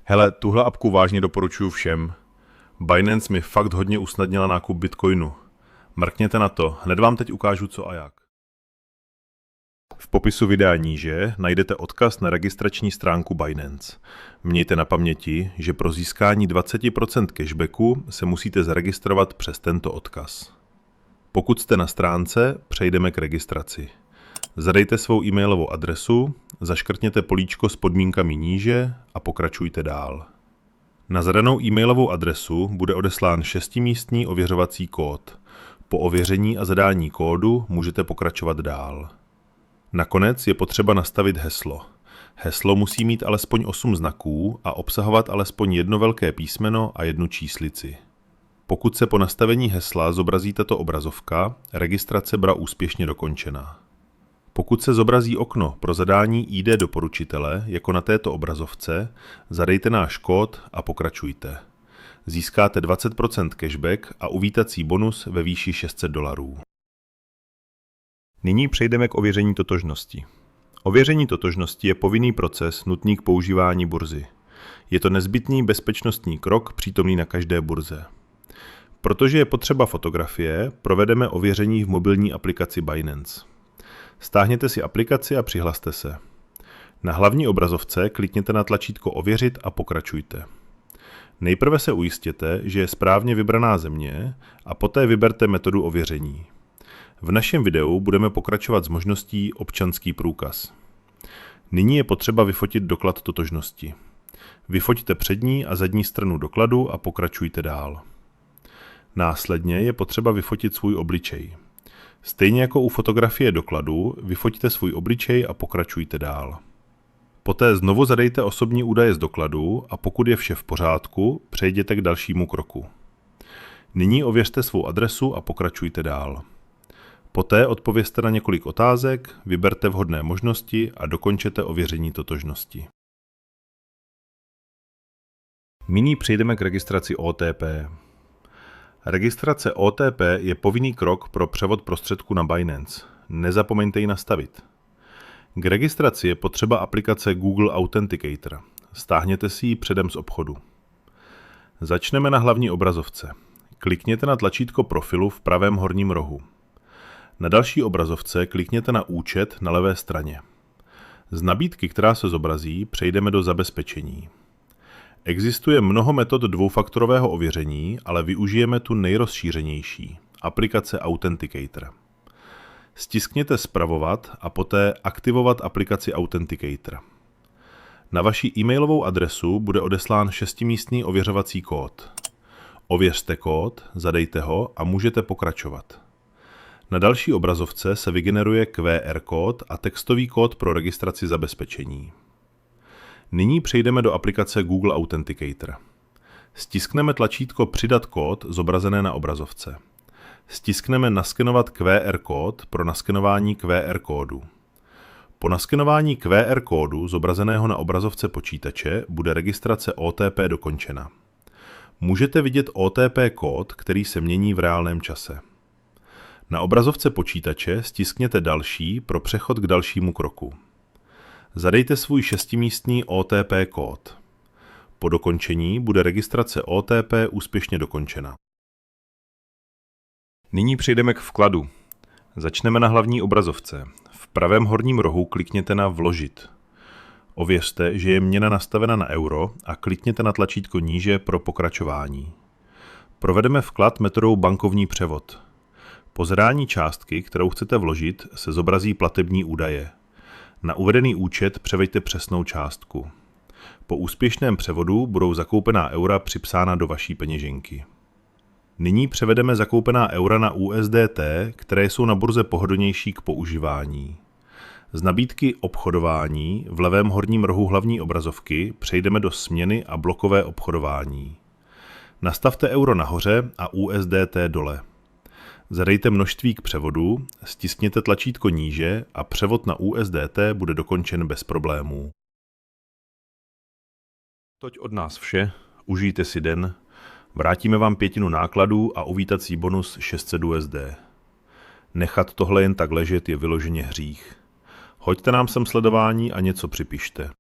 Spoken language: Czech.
Hele, tuhle apku vážně doporučuji všem. Binance mi fakt hodně usnadnila nákup Bitcoinu. Mrkněte na to, hned vám teď ukážu co a jak. V popisu videa níže najdete odkaz na registrační stránku Binance. Mějte na paměti, že pro získání 20% cashbacku se musíte zaregistrovat přes tento odkaz. Pokud jste na stránce, přejdeme k registraci. Zadejte svou e-mailovou adresu, zaškrtněte políčko s podmínkami níže a pokračujte dál. Na zadanou e-mailovou adresu bude odeslán 6místní ověřovací kód. Po ověření a zadání kódu můžete pokračovat dál. Nakonec je potřeba nastavit heslo. Heslo musí mít alespoň 8 znaků a obsahovat alespoň jedno velké písmeno a jednu číslici. Pokud se po nastavení hesla zobrazí tato obrazovka, registrace byla úspěšně dokončena. Pokud se zobrazí okno pro zadání ID doporučitele, jako na této obrazovce, zadejte náš kód a pokračujte. Získáte 20% cashback a uvítací bonus ve výši $600. Nyní přejdeme k ověření totožnosti. Ověření totožnosti je povinný proces nutný k používání burzy. Je to nezbytný bezpečnostní krok přítomný na každé burze. Protože je potřeba fotografie, provedeme ověření v mobilní aplikaci Binance. Stáhněte si aplikaci a přihlaste se. Na hlavní obrazovce klikněte na tlačítko Ověřit a pokračujte. Nejprve se ujistěte, že je správně vybraná země a poté vyberte metodu ověření. V našem videu budeme pokračovat s možností občanský průkaz. Nyní je potřeba vyfotit doklad totožnosti. Vyfoťte přední a zadní stranu dokladu a pokračujte dál. Následně je potřeba vyfotit svůj obličej. Stejně jako u fotografie dokladu, vyfoťte svůj obličej a pokračujte dál. Poté znovu zadejte osobní údaje z dokladu a pokud je vše v pořádku, přejděte k dalšímu kroku. Nyní ověřte svou adresu a pokračujte dál. Poté odpovězte na několik otázek, vyberte vhodné možnosti a dokončete ověření totožnosti. Nyní přejdeme k registraci OTP. Registrace OTP je povinný krok pro převod prostředků na Binance. Nezapomeňte ji nastavit. K registraci je potřeba aplikace Google Authenticator. Stáhněte si ji předem z obchodu. Začneme na hlavní obrazovce. Klikněte na tlačítko profilu v pravém horním rohu. Na další obrazovce klikněte na účet na levé straně. Z nabídky, která se zobrazí, přejdeme do zabezpečení. Existuje mnoho metod dvoufaktorového ověření, ale využijeme tu nejrozšířenější, aplikace Authenticator. Stiskněte Spravovat a poté Aktivovat aplikaci Authenticator. Na vaši e-mailovou adresu bude odeslán 6místní ověřovací kód. Ověřte kód, zadejte ho a můžete pokračovat. Na další obrazovce se vygeneruje QR kód a textový kód pro registraci zabezpečení. Nyní přejdeme do aplikace Google Authenticator. Stiskneme tlačítko Přidat kód zobrazené na obrazovce. Stiskneme Naskenovat QR kód pro naskenování QR kódu. Po naskenování QR kódu zobrazeného na obrazovce počítače bude registrace OTP dokončena. Můžete vidět OTP kód, který se mění v reálném čase. Na obrazovce počítače stiskněte Další pro přechod k dalšímu kroku. Zadejte svůj 6místní OTP kód. Po dokončení bude registrace OTP úspěšně dokončena. Nyní přejdeme k vkladu. Začneme na hlavní obrazovce. V pravém horním rohu klikněte na Vložit. Ověřte, že je měna nastavena na euro a klikněte na tlačítko níže pro pokračování. Provedeme vklad metodou bankovní převod. Po zadání částky, kterou chcete vložit, se zobrazí platební údaje. Na uvedený účet převeďte přesnou částku. Po úspěšném převodu budou zakoupená eura připsána do vaší peněženky. Nyní převedeme zakoupená eura na USDT, které jsou na burze pohodlnější k používání. Z nabídky Obchodování v levém horním rohu hlavní obrazovky přejdeme do Směny a blokové obchodování. Nastavte euro nahoře a USDT dole. Zadejte množství k převodu, stiskněte tlačítko níže a převod na USDT bude dokončen bez problémů. Toť od nás vše, užijte si den, vrátíme vám 1/5 nákladů a uvítací bonus 600 USD. Nechat tohle jen tak ležet je vyloženě hřích. Hoďte nám sem sledování a něco připište.